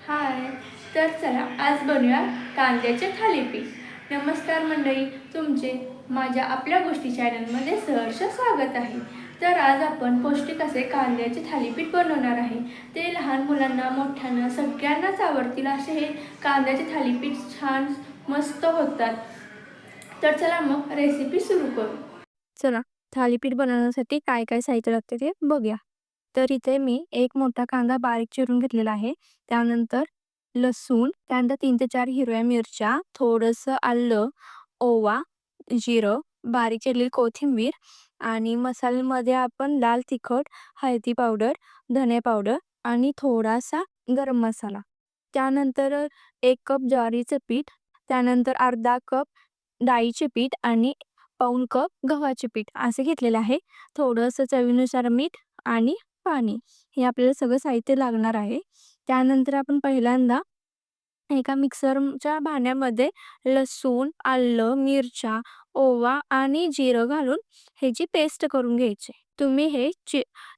हाय. तर चला आज बनवूया कांद्याचे थालीपीठ. नमस्कार मंडळी, तुमचे माझ्या आपल्या गोष्टी चॅनलमध्ये सहर्ष स्वागत आहे. तर आज आपण पौष्टिक असे कांद्याचे थालीपीठ बनवणार आहे. ते लहान मुलांना मोठ्यांना सगळ्यांनाच आवडतील असे हे कांद्याचे थालीपीठ छान मस्त होतात. तर चला मग रेसिपी सुरू करू. चला, थालीपीठ बनवण्यासाठी काय काय साहित्य लागते ते बघूया. तर इथे मी एक मोठा कांदा बारीक चिरून घेतलेला आहे. त्यानंतर लसूण, त्यानंतर 3 ते 4 हिरव्या मिरच्या, थोडंसं आलं, ओवा, जिरं, बारीक चिरलेली कोथिंबीर आणि मसाल्यामध्ये आपण लाल तिखट, हळदी पावडर, धने पावडर आणि थोडासा गरम मसाला. त्यानंतर 1 कप ज्वारीचं पीठ, त्यानंतर अर्धा कप डाळीचे पीठ आणि पाऊण कप गव्हाचे पीठ असे घेतलेले आहे. थोडंसं चवीनुसार मीठ आणि पाणी हे आपल्याला सगळं साहित्य लागणार आहे. त्यानंतर आपण पहिल्यांदा एका मिक्सरच्या भांड्यामध्ये लसूण, आलं, मिरच्या, ओवा आणि जिरं घालून ह्याची पेस्ट करून घ्यायची. तुम्ही हे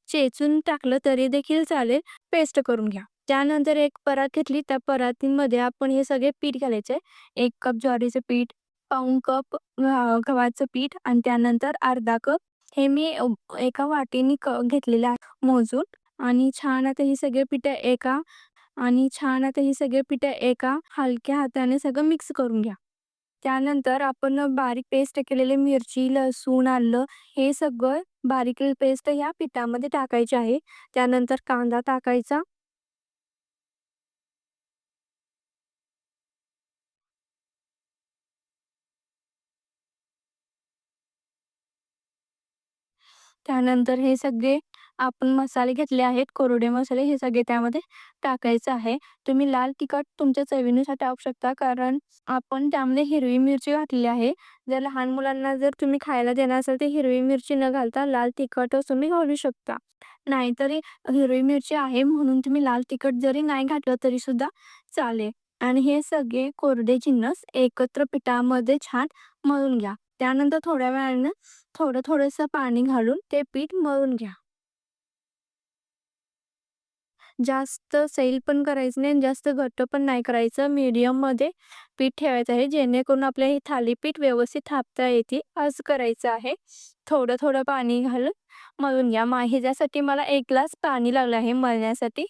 चेचून टाकलं तरी देखील चालेल, पेस्ट करून घ्या. त्यानंतर एक परात घेतली, त्या परातीमध्ये आपण हे सगळे पीठ घालायचे. 1 कप ज्वारीचं पीठ, पाऊण कप गव्हाचं पीठ आणि त्यानंतर अर्धा कप हे मी एका वाटीने घेतलेलं आहे मोजून. आणि छान आता ही सगळे पिठं एका हलक्या हाताने सगळं मिक्स करून घ्या. त्यानंतर आपण बारीक पेस्ट केलेली मिरची, लसूण, आलं हे सगळं बारीक पेस्ट या पिठामध्ये टाकायची आहे. त्यानंतर कांदा टाकायचा. त्यानंतर हे सगळे आपण मसाले घेतले आहेत, कोरडे मसाले हे सगळे त्यामध्ये टाकायचं आहे. तुम्ही लाल तिखट तुमच्या चवीनुसार टाकू शकता, कारण आपण त्यामध्ये हिरवी मिरची घातलेली आहे. जर लहान मुलांना जर तुम्ही खायला देणार असाल तर हिरवी मिरची न घालता लाल तिखटच तुम्ही घालू शकता. नाहीतरी हिरवी मिरची आहे म्हणून तुम्ही लाल तिखट जरी नाही घातलं तरी सुद्धा चालेल. आणि हे सगळे कोरडे जिन्नस एकत्र पिठामध्ये छान मळून घ्या. त्यानंतर थोड्या वेळानं थोडंसं पाणी घालून ते पीठ मळून घ्या. जास्त सैल पण करायचं नाही आणि जास्त घट्ट पण नाही करायचं. मीडियममध्ये पीठ ठेवायचं आहे, जेणेकरून आपल्या हे थालीपीठ व्यवस्थित थापता येते असं करायचं आहे. थोडं पाणी घालून मळून घ्या. ह्याच्यासाठी मला 1 ग्लास पाणी लागलं आहे मळण्यासाठी.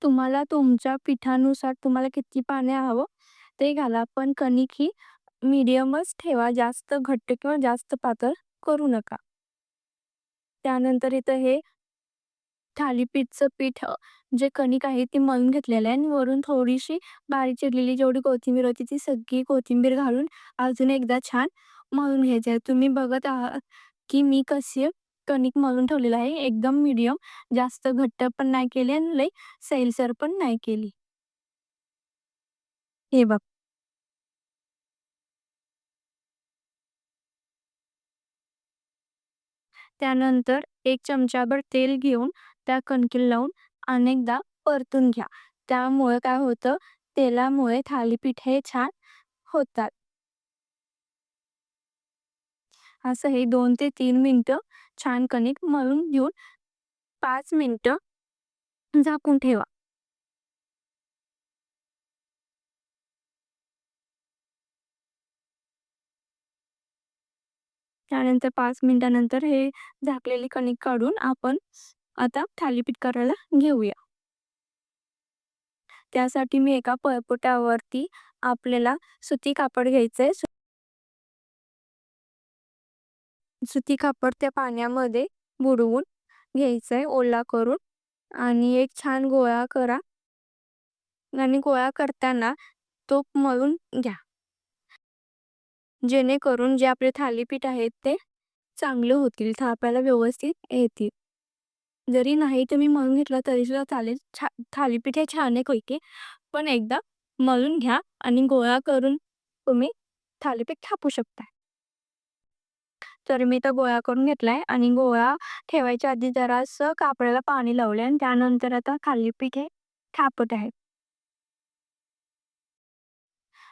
तुम्हाला तुमच्या पिठानुसार तुम्हाला किती पाणी हवं ते घाला. पण कणिक ही मीडियमच ठेवा. जास्त घट्ट किंवा जास्त पातळ करू नका. त्यानंतर इथं हे थालीपीठचं पीठ जे कणिक आहे ती मळून घेतलेलं आहे आणि वरून थोडीशी बारीक चिरलेली जेवढी कोथिंबीर होती ती सगळी कोथिंबीर घालून अजून एकदा छान मळून घ्यायचं आहे. तुम्ही बघत आहात की मी कशी कणिक मळून ठेवलेलं आहे. एकदम मीडियम, जास्त घट्ट पण नाही केली आणि लई सैलसर पण नाही केली. हे बघ. त्यानंतर 1 चमचाभर तेल घेऊन त्या कणकीला लावून अनेकदा परतून घ्या. त्यामुळे काय होतं, तेलामुळे थालीपीठ हे छान होतात. असं हे 2 ते 3 मिनिटं छान कणिक मळून घेऊन 5 मिनिटं झाकून ठेवा. त्यानंतर 5 मिनिटानंतर हे झाकलेली कणिक काढून आपण आता थालीपीठ करायला घेऊया. त्यासाठी मी एका पळपुट्यावरती आपल्याला सुती कापड घ्यायचंय. सुती कापड त्या पाण्यामध्ये बुडवून घ्यायचंय ओला करून आणि एक छान गोळा करा आणि गोळा करताना तो मळून घ्या. जेणेकरून जे आपले थालीपीठ आहेत ते चांगले होतील, थापायला व्यवस्थित येतील. जरी नाही तुम्ही मळून घेतलं तरी सुद्धा चालेल. थालीपीठ हे छान आहे पैकी. पण एकदा मळून घ्या आणि गोळा करून तुम्ही थालीपीठ थापू शकता. तर मी तो गोळा करून घेतलाय आणि गोळा ठेवायच्या आधी जरासं कापडाला पाणी लावलंय आणि त्यानंतर आता थालीपीठ हे थापत आहे.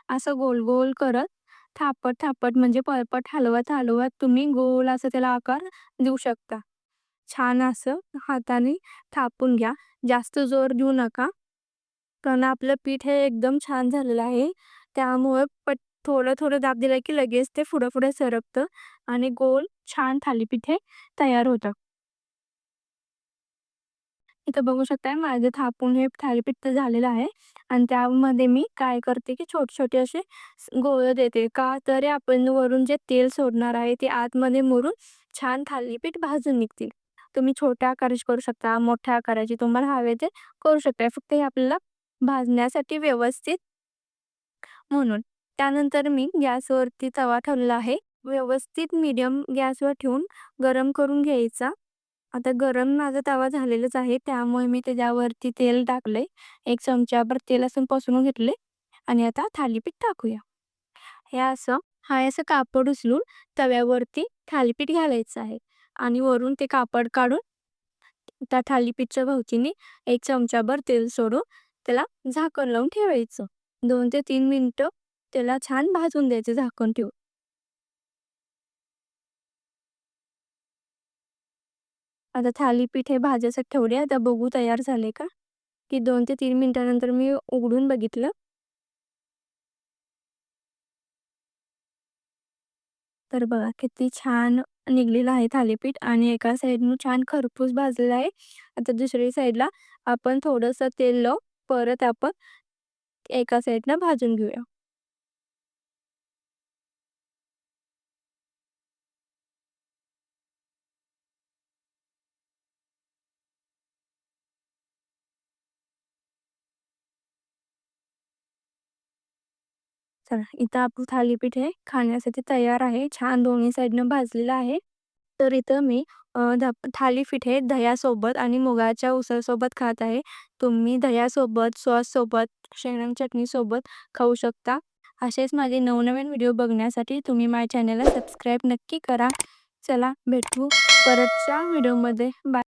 असं गोल-गोल करत, थापत म्हणजे पळपट हलवत तुम्ही गोल असं त्याला आकार देऊ शकता. छान असं हाताने थापून घ्या. जास्त जोर देऊ नका. कारण आपलं पीठ हे एकदम छान झालेलं आहे. त्यामुळे थोडं-थोडं दाब दिला की लगेच ते पुढं-पुढं सरकतं आणि गोल छान थालीपीठ हे तयार होतं. इथं बघू शकताय माझं थापून हे थालीपीठ तर झालेलं आहे आणि त्यामध्ये मी काय करते की छोटे-छोटे असे गोळे देते. का तर आपण वरून जे तेल सोडणार आहे ते आतमध्ये मुरून छान थालीपीठ भाजून निघतील. तुम्ही छोट्या आकाराचे करू शकता, मोठ्या आकाराचे तुम्हाला हवे ते करू शकता. फक्त हे आपल्याला भाजण्यासाठी व्यवस्थित म्हणून. त्यानंतर मी गॅसवरती तवा ठेवलेला आहे. व्यवस्थित मीडियम गॅसवर ठेवून गरम करून घ्यायचा. आता गरम माझा तवा झालेलाच आहे. त्यामुळे मी त्याच्यावरती तेल टाकलंय. 1 चमचाभर तेल असं पसरून घेतले आणि आता थालीपीठ टाकूया. हे असं असं कापड उचलून तव्यावरती थालीपीठ घालायचं आहे आणि वरून ते कापड काढून त्या थालीपीठच्या भोवतीने 1 चमचाभर तेल सोडून त्याला झाकण लावून ठेवायचं. 2 ते 3 मिनिटं त्याला छान भाजून द्यायचं झाकण ठेवून. आता थालीपीठ हे भाजायसाठी ठेवले. आता बघू तयार झाले का? की 2 ते 3 मिनिटानंतर मी उघडून बघितलं. तर बघा किती छान निघलेलं आहे थालीपीठ आणि एका साईडनं छान खरपूस भाजलेलं आहे. आता दुसऱ्या साईडला आपण थोडंसं तेल लावून परत आपण एका साईडनं भाजून घेऊया. चला, इथं आपलं थालीपीठ हे खाण्यासाठी तयार आहे. छान दोन्ही साईडनं भाजलेलं आहे. तर इथं मी थालीपीठ हे दह्यासोबत आणि मुगाच्या उसळसोबत खात आहे. तुम्ही दह्यासोबत, सॉससोबत, शेंगदाणा चटणीसोबत खाऊ शकता. असेच माझे नवनवीन व्हिडिओ बघण्यासाठी तुम्ही माझ्या चॅनलला सबस्क्राईब नक्की करा. चला भेटू परतच्या व्हिडिओमध्ये. बाय.